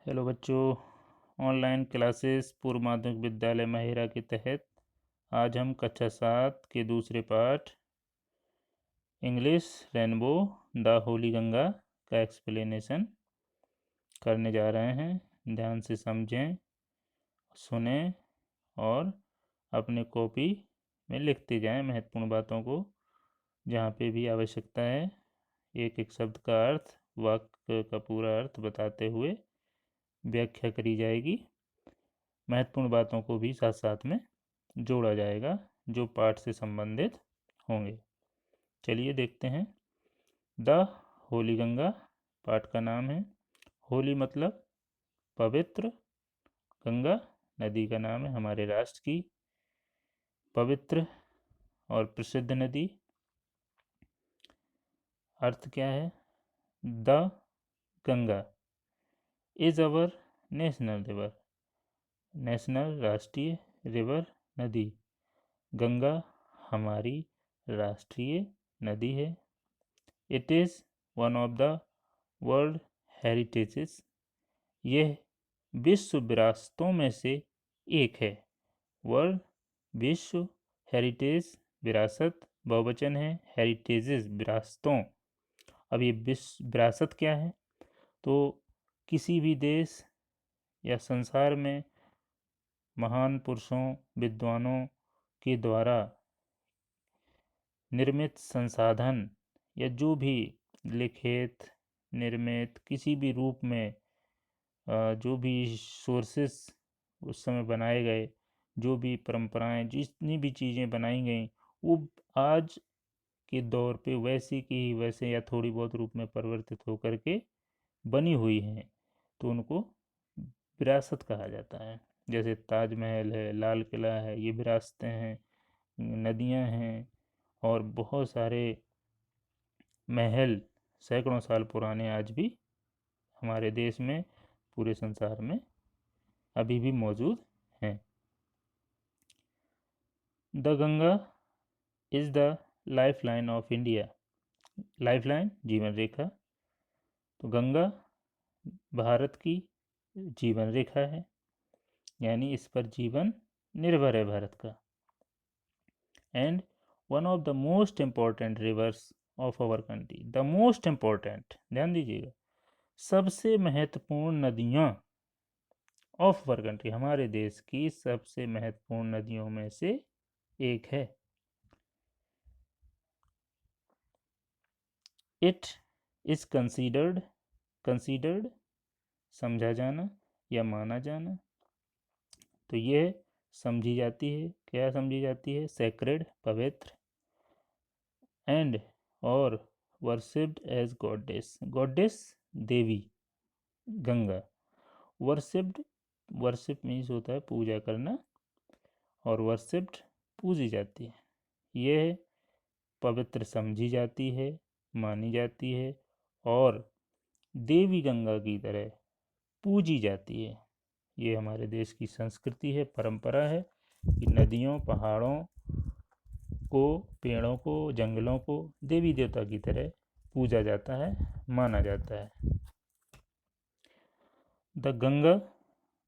Hello बच्चों। Online classes पूर्व माध्यमिक विद्यालय महिरा के तहत आज हम कक्षा 7 के दूसरे पाठ English rainbow the Holi Ganga का एक्सप्लेनेशन करने जा रहे हैं। ध्यान से समझें, सुने और अपने कॉपी में लिखते जाएं महत्वपूर्ण बातों को। जहाँ पे भी आवश्यकता है एक एक शब्द का अर्थ, वाक्य का पूरा अर्थ बताते हुए व्याख्या करी जाएगी। महत्वपूर्ण बातों को भी साथ साथ में जोड़ा जाएगा जो पाठ से संबंधित होंगे। चलिए देखते हैं। द होली गंगा पाठ का नाम है। होली मतलब पवित्र, गंगा नदी का नाम है, हमारे राष्ट्र की पवित्र और प्रसिद्ध नदी। अर्थ क्या है? The Ganga is our national river, national राष्ट्रीय रिवर नदी। गंगा हमारी राष्ट्रीय नदी है। It is one of the world heritages, यह विश्व विरासतों में से एक है। वर्ल्ड विश्व, हेरिटेज विरासत बहुवचन है, हेरिटेजेस विरासतों। अब ये विश्व विरासत क्या है? तो किसी भी देश या संसार में महान पुरुषों, विद्वानों के द्वारा निर्मित संसाधन या जो भी लिखित, निर्मित किसी भी रूप में जो भी सोर्सेस उस समय बनाए गए, जो भी परंपराएं, जितनी भी चीज़ें बनाई गई, वो आज के दौर पे वैसे की ही वैसे या थोड़ी बहुत रूप में परिवर्तित होकर के बनी हुई हैं, तो उनको विरासत कहा जाता है। जैसे ताजमहल है, लाल किला है, ये विरासतें हैं। नदियां हैं और बहुत सारे महल सैकड़ों साल पुराने आज भी हमारे देश में, पूरे संसार में अभी भी मौजूद हैं। The Ganga is the life line of India. Life line जीवन रेखा, तो गंगा भारत की जीवन रेखा है, यानी इस पर जीवन निर्भर है भारत का। And one of the most important rivers of our country, the most important, ध्यान दीजिएगा, सबसे महत्वपूर्ण नदियाँ ऑफ आवर कंट्री, हमारे देश की सबसे महत्वपूर्ण नदियों में से एक है। इट इज कंसीडर्ड, कंसीडर्ड समझा जाना या माना जाना, तो यह समझी जाती है, क्या समझी जाती है? सेक्रेड, पवित्र, एंड और वर्शिप्ड एज गॉडेस, गॉडेस देवी गंगा। वर्शिप्ड, वर्शिप मीन्स होता है पूजा करना, और वर्शिप्ड पूजी जाती है। यह पवित्र समझी जाती है, मानी जाती है और देवी गंगा की तरह पूजी जाती है। ये हमारे देश की संस्कृति है, परंपरा है कि नदियों, पहाड़ों को, पेड़ों को, जंगलों को देवी देवता की तरह पूजा जाता है, माना जाता है। The Ganga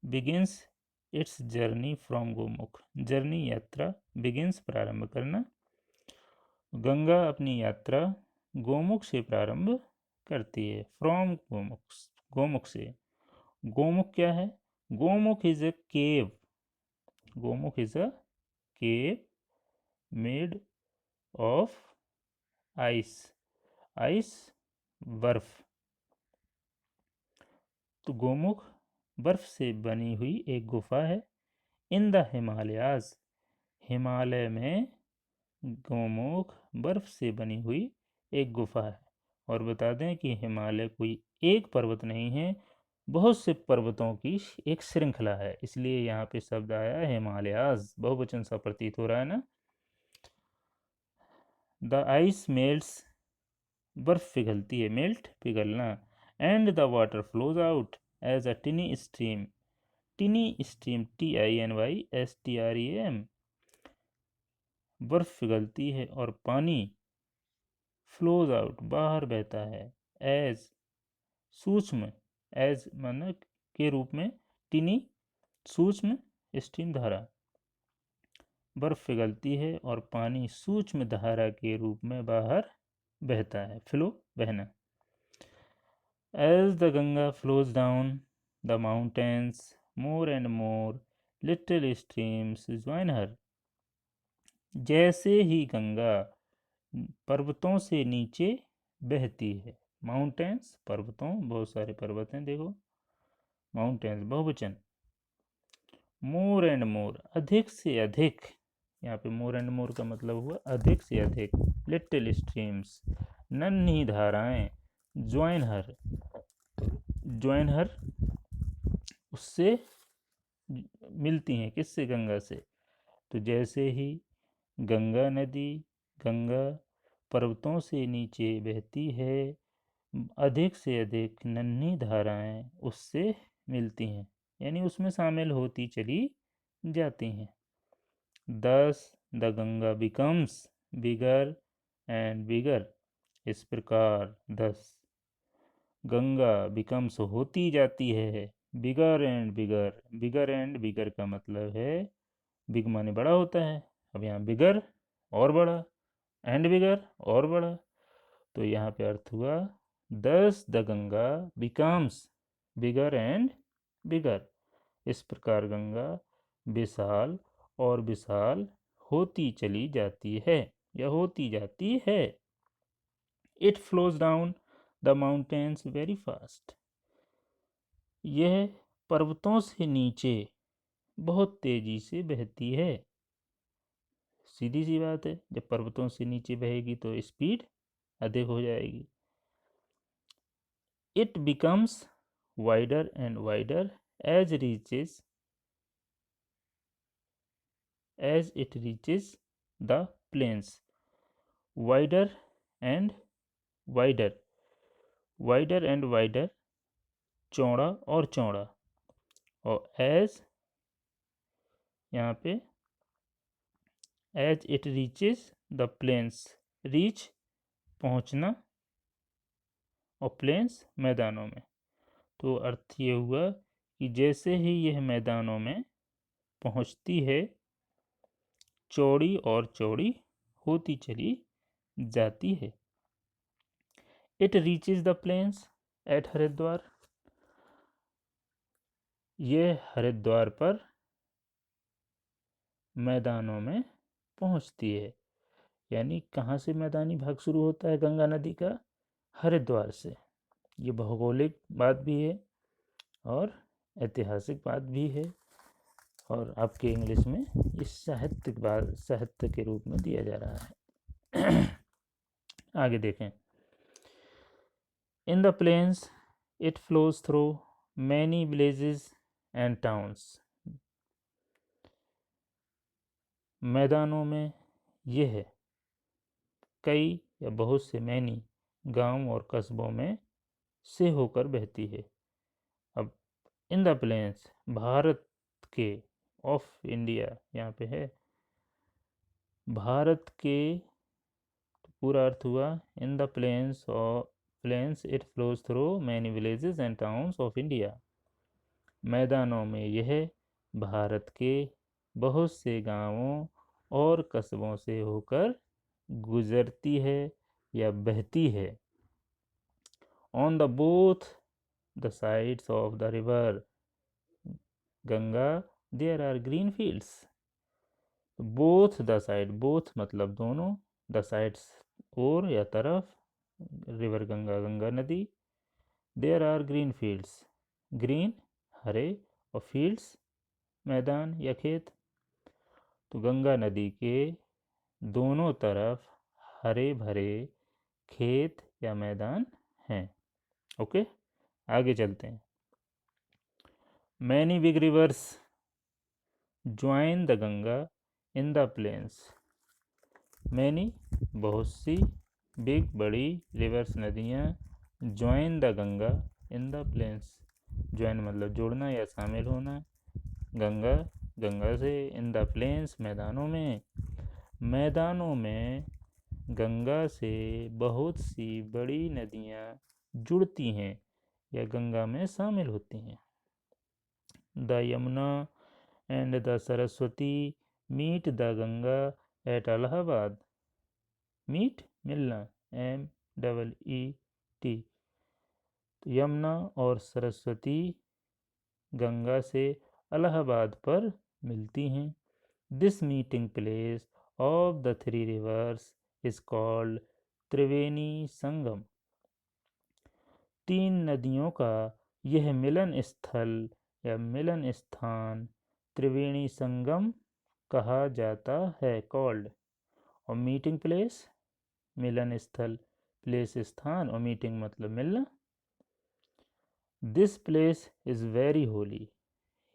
begins it's journey from Gomukh, journey यात्रा, बिगिंस प्रारंभ करना, गंगा अपनी यात्रा गोमुख से प्रारंभ करती है। फ्रॉम गोमुख, गोमुख से। गोमुख क्या है? Gomukh is a cave, Gomukh is a cave made of ice, ice बर्फ। तो गोमुख बर्फ से बनी हुई एक गुफा है। इन द हिमालयाज, हिमालय में गोमुख बर्फ से बनी हुई एक गुफा है। और बता दें कि हिमालय कोई एक पर्वत नहीं है, बहुत से पर्वतों की एक श्रृंखला है, इसलिए यहाँ पे शब्द आया हिमालयाज, बहुवचन सा प्रतीत हो रहा है ना। द आइस मेल्ट्स, बर्फ पिघलती है, मेल्ट पिघलना, and the water flows out as a tiny stream, tiny stream, TINYSTREAM, बर्फ पिघलती है और पानी फ्लोज आउट बाहर बहता है, एज सूक्ष्म, एज माना के रूप में, टिनी सूक्ष्म स्टीम धारा। बर्फ पिघलती है और पानी सूक्ष्म धारा के रूप में बाहर बहता है। फ्लो, बहना। As the Ganga flows down the mountains, more and more little streams join her. जैसे ही गंगा पर्वतों से नीचे बहती है, माउंटेन्स पर्वतों, बहुत सारे पर्वत हैं देखो, माउंटेन्स बहुवचन। मोर एंड मोर, अधिक से अधिक, यहाँ पे मोर एंड मोर का मतलब हुआ अधिक से अधिक, लिटिल स्ट्रीम्स, नन्ही धाराएं, ज्वाइन हर, ज्वाइन हर उससे मिलती हैं, किससे? गंगा से। तो जैसे ही गंगा नदी, गंगा पर्वतों से नीचे बहती है, अधिक से अधिक नन्ही धाराएं उससे मिलती हैं, यानी उसमें शामिल होती चली जाती हैं। Thus the Ganga becomes bigger and bigger. इस प्रकार thus गंगा becomes होती जाती है, bigger and bigger. Bigger and bigger का मतलब है, बिग माने बड़ा होता है, अब यहाँ बिगर और बड़ा, एंड बिगर और बड़ा, तो यहाँ पे अर्थ हुआ दस the Ganga becomes bigger and bigger. इस प्रकार गंगा विशाल और विशाल होती चली जाती है या होती जाती है। It flows down the mountains very fast. यह पर्वतों से नीचे बहुत तेजी से बहती है। सीधी सी बात है, जब पर्वतों से नीचे बहेगी तो स्पीड अधिक हो जाएगी। It becomes wider and wider as it reaches the plains. Wider and wider, wider and wider, चौड़ा और चौड़ा, और as यहाँ पे as it reaches the plains, reach पहुँचना और plains मैदानों में। तो अर्थ ये हुआ कि जैसे ही यह मैदानों में पहुँचती है, चौड़ी और चौड़ी होती चली जाती है। It reaches the plains at Haridwar. यह हरिद्वार पर मैदानों में पहुंचती है, यानी कहाँ से मैदानी भाग शुरू होता है गंगा नदी का? हरिद्वार से। ये भौगोलिक बात भी है और ऐतिहासिक बात भी है, और आपके इंग्लिश में इस साहित्य के रूप में दिया जा रहा है। आगे देखें। In the plains it flows through many villages and towns. मैदानों में यह कई या बहुत से मैनी गांव और कस्बों में से होकर बहती है। अब इन द प्लेन्स, भारत के, ऑफ इंडिया यहाँ पे है, भारत के, तो पूरा अर्थ हुआ in the plains it flows through many villages and towns of India. मैदानों में यह भारत के बहुत से गांवों और कस्बों से होकर गुजरती है या बहती है। On the both the sides of the river Ganga there are green fields. Both the side, both मतलब दोनों, द साइड्स और या तरफ, रिवर गंगा, गंगा नदी, there are green fields, green हरे, और फील्ड्स मैदान या खेत। तो गंगा नदी के दोनों तरफ हरे भरे खेत या मैदान हैं। ओके, आगे चलते हैं। Many big rivers join the Ganga in the plains. Many बहुत सी, बिग बड़ी, रिवर्स नदियाँ, join the Ganga in the plains. Join मतलब जोड़ना या शामिल होना, गंगा, गंगा से, इन द प्लेन्स मैदानों में। मैदानों में गंगा से बहुत सी बड़ी नदियाँ जुड़ती हैं या गंगा में शामिल होती हैं। The Yamuna and the Saraswati meet the Ganga at Allahabad. Meet मिलना, MEET। तो यमुना और सरस्वती गंगा से इलाहाबाद पर मिलती हैं। This meeting place of the three rivers is called Triveni Sangam. तीन नदियों का यह मिलन स्थल या मिलन स्थान त्रिवेणी संगम कहा जाता है, कॉल्ड। और मीटिंग प्लेस, मिलन स्थल, प्लेस स्थान, और मीटिंग मतलब मिलना। This place is very Holi,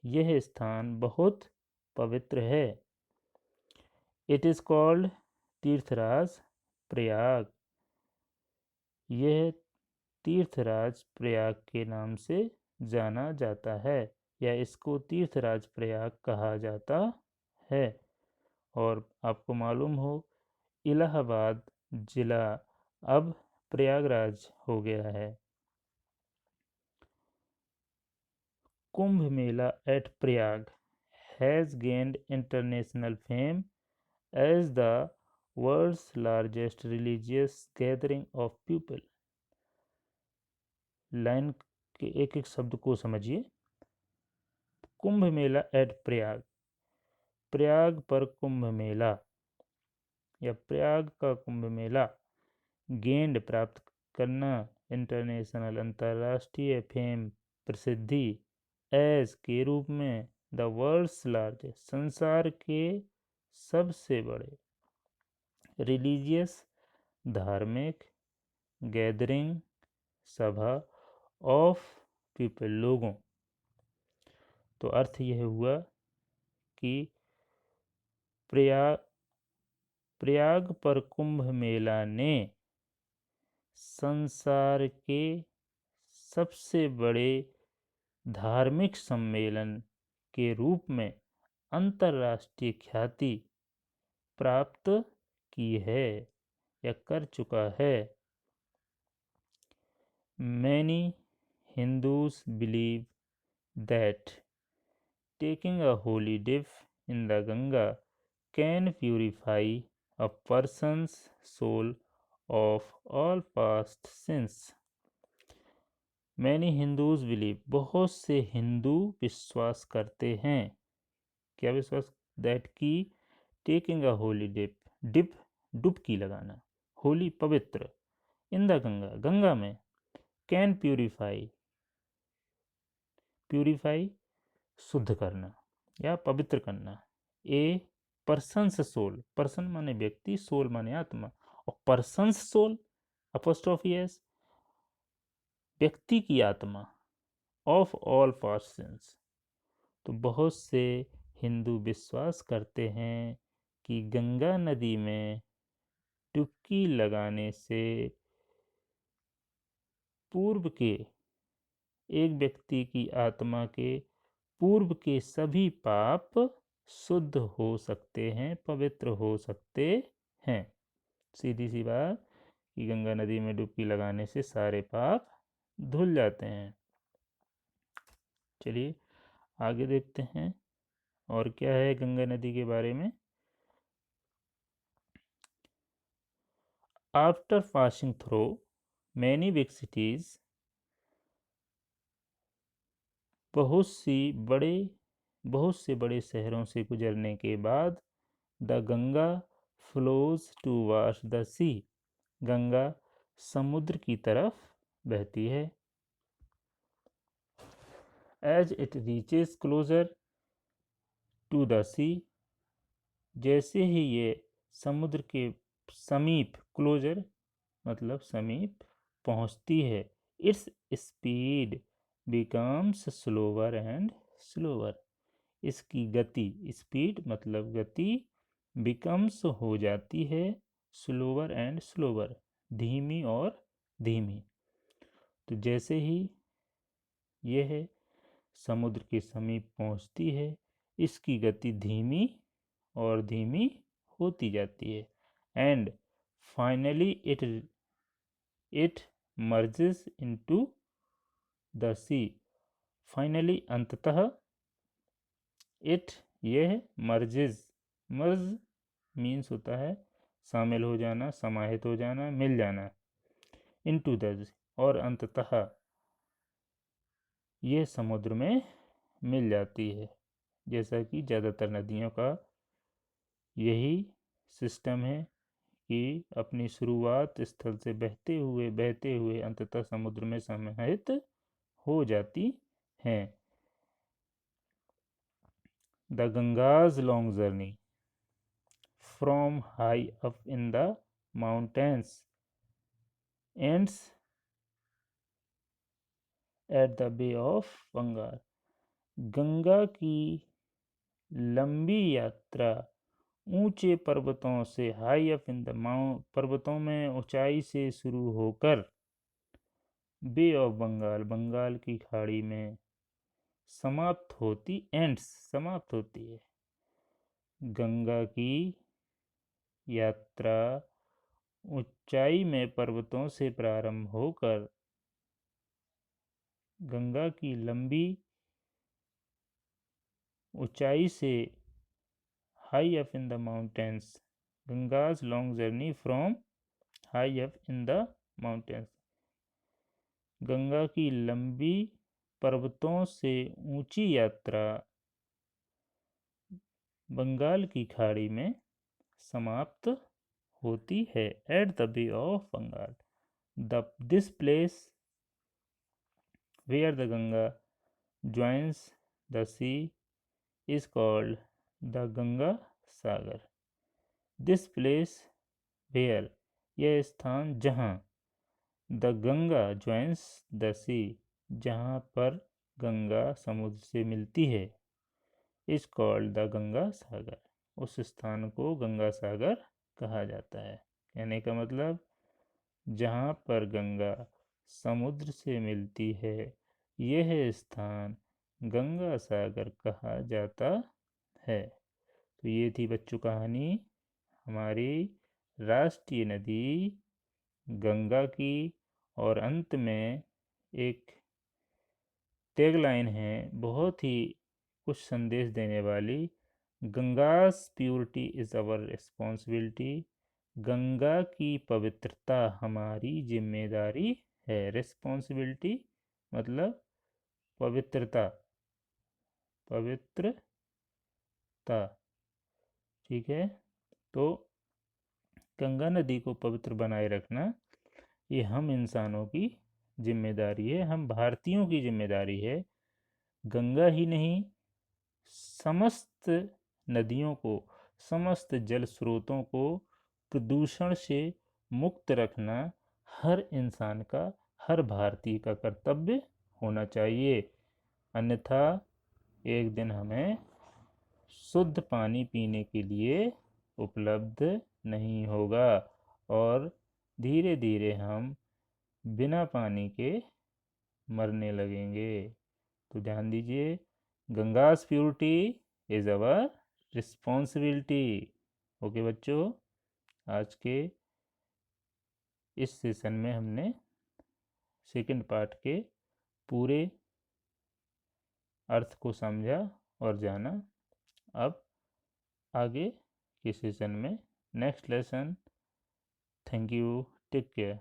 यह स्थान बहुत पवित्र है। इट इज कॉल्ड तीर्थराज प्रयाग, यह तीर्थराज प्रयाग के नाम से जाना जाता है, या इसको तीर्थराज प्रयाग कहा जाता है। और आपको मालूम हो इलाहाबाद जिला अब प्रयागराज हो गया है। Kumbh Mela at Prayag has gained international fame as the world's largest religious gathering of people. Line के एक एक शब्द को समझिए। कुंभ मेला एट प्रयाग, प्रयाग पर कुंभ मेला या प्रयाग का कुंभ मेला। गेंड प्राप्त करना, इंटरनेशनल अंतर्राष्ट्रीय फेम प्रसिद्धि, एज के रूप में, द वर्ल्ड्स लार्जेस्ट संसार के सबसे बड़े, रिलीजियस धार्मिक, गैदरिंग सभा, ऑफ पीपल लोगों। तो अर्थ यह हुआ कि प्रयाग पर कुंभ मेला ने संसार के सबसे बड़े धार्मिक सम्मेलन के रूप में अंतर्राष्ट्रीय ख्याति प्राप्त की है या कर चुका है। Many Hindus believe that taking a holy dip in the Ganga can purify a person's soul of all past sins. Many Hindus believe, बहुत से हिंदू विश्वास करते हैं। क्या विश्वास? दैट की taking a holy dip, dip डुबकी लगाना, होली पवित्र, इन द गंगा गंगा में, कैन प्यूरिफाई, प्यूरिफाई शुद्ध करना या पवित्र करना, ए पर्सन्स सोल, पर्सन माने व्यक्ति, सोल माने आत्मा, और पर्सन्स सोल अपोस्ट्रोफी एस, व्यक्ति की आत्मा, ऑफ ऑल पास्ट सिंस। तो बहुत से हिंदू विश्वास करते हैं कि गंगा नदी में डुबकी लगाने से पूर्व के एक व्यक्ति की आत्मा के पूर्व के सभी पाप शुद्ध हो सकते हैं, पवित्र हो सकते हैं। सीधी सी बात कि गंगा नदी में डुबकी लगाने से सारे पाप धुल जाते हैं। चलिए आगे देखते हैं और क्या है गंगा नदी के बारे में। After passing through many big cities, बहुत से बड़े शहरों से गुजरने के बाद, the Ganga flows towards the sea, Ganga समुद्र की तरफ बहती है। As it reaches closer to the sea, जैसे ही ये समुद्र के समीप, क्लोजर मतलब समीप, पहुंचती है, its speed becomes slower and slower, इसकी गति, स्पीड मतलब गति, बिकम्स हो जाती है, स्लोवर एंड स्लोवर धीमी और धीमी। तो जैसे ही यह समुद्र के समीप पहुंचती है, इसकी गति धीमी और धीमी होती जाती है। And finally it merges into the sea, finally अंततः इट यह मर्जेज, मर्ज मीन्स होता है शामिल हो जाना, समाहित हो जाना, मिल जाना, इनटू द, और अंततः ये समुद्र में मिल जाती है। जैसा कि ज़्यादातर नदियों का यही सिस्टम है कि अपनी शुरुआत स्थल से बहते हुए अंततः समुद्र में समाहित हो जाती हैं। The Ganga's long journey from high up in the mountains ends at the bay of Bengal. Ganga की लंबी यात्रा ऊंचे पर्वतों से, high up in the mount, पर्वतों में ऊंचाई से शुरू होकर बे ऑफ बंगाल, बंगाल की खाड़ी में समाप्त होती है। गंगा की यात्रा ऊंचाई में पर्वतों से प्रारंभ होकर गंगा की लंबी ऊंचाई से, high up in the mountains, Ganga's long journey from high up in the mountains, Ganga की लंबी पर्वतों से ऊंची यात्रा बंगाल की खाड़ी में समाप्त होती है। At the bay of Bengal, this place where the Ganga joins the sea is called the Ganga Sagar. This place where, यह स्थान जहाँ, the Ganga joins the sea, जहाँ पर गंगा समुद्र से मिलती है, is called the Ganga Sagar, उस स्थान को गंगा सागर कहा जाता है। कहने का मतलब जहाँ पर गंगा समुद्र से मिलती है, यह स्थान गंगा सागर कहा जाता है। तो ये थी बच्चों कहानी हमारी राष्ट्रीय नदी गंगा की, और अंत में एक टैगलाइन है बहुत ही कुछ संदेश देने वाली, Ganga's purity is our responsibility, Ganga की पवित्रता हमारी जिम्मेदारी है। रिस्पॉन्सिबिलिटी मतलब पवित्रता, पवित्रता, ठीक है। तो गंगा नदी को पवित्र बनाए रखना ये हम इंसानों की जिम्मेदारी है, हम भारतीयों की जिम्मेदारी है। गंगा ही नहीं, समस्त नदियों को, समस्त जल स्रोतों को प्रदूषण से मुक्त रखना हर इंसान का, हर भारतीय का कर्तव्य होना चाहिए। अन्यथा एक दिन हमें शुद्ध पानी पीने के लिए उपलब्ध नहीं होगा और धीरे धीरे हम बिना पानी के मरने लगेंगे। तो ध्यान दीजिए, Ganga's purity is our responsibility. Okay बच्चों, आज के इस सेशन में हमने सेकंड पार्ट के पूरे अर्थ को समझा और जाना। अब आगे के सेशन में next lesson. Thank you, take care.